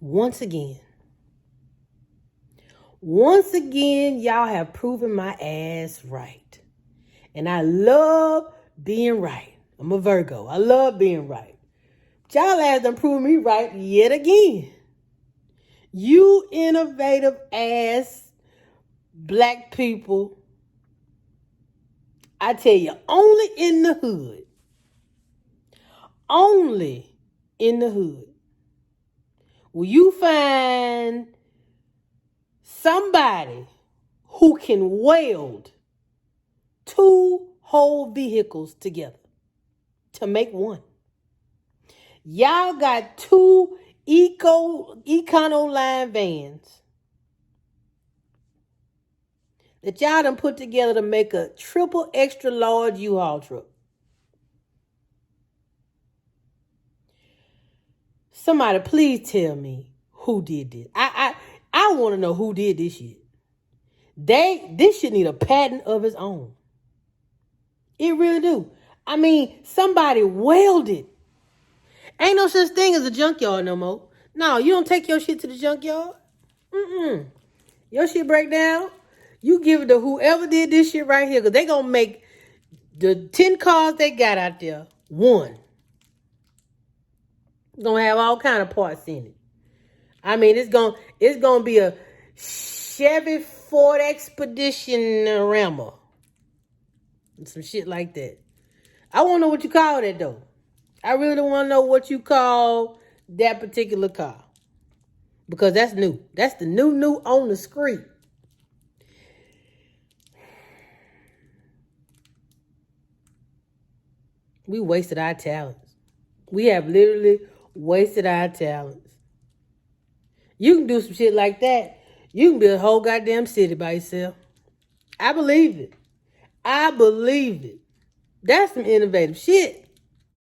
Once again, y'all have proven my ass right. And I love being right. I'm a Virgo. I love being right. But y'all have done proven me right yet again. You innovative ass black people. I tell you, only in the hood. Only in the hood will you find somebody who can weld two whole vehicles together to make one. Y'all got two Econoline vans that y'all done put together to make a triple extra large U-Haul truck. Somebody please tell me who did this. I want to know who did this shit. This should need a patent of its own. It really do. I mean, somebody welded. Ain't no such thing as a junkyard no more. No, you don't take your shit to the junkyard. Your shit break down. You give it to whoever did this shit right here, because they gonna make the 10 cars they got out there one. It's gonna have all kind of parts in it. I mean, it's gonna be a chevyfordexpeditionauruscalade. Some shit like that. I want to know what you call that though. I really don't want to know what you call that particular car. Because that's new. That's the new on the street. We wasted our talents. We have literally wasted our talents. You can do some shit like that. You can build a whole goddamn city by yourself. I believe it. That's some innovative shit.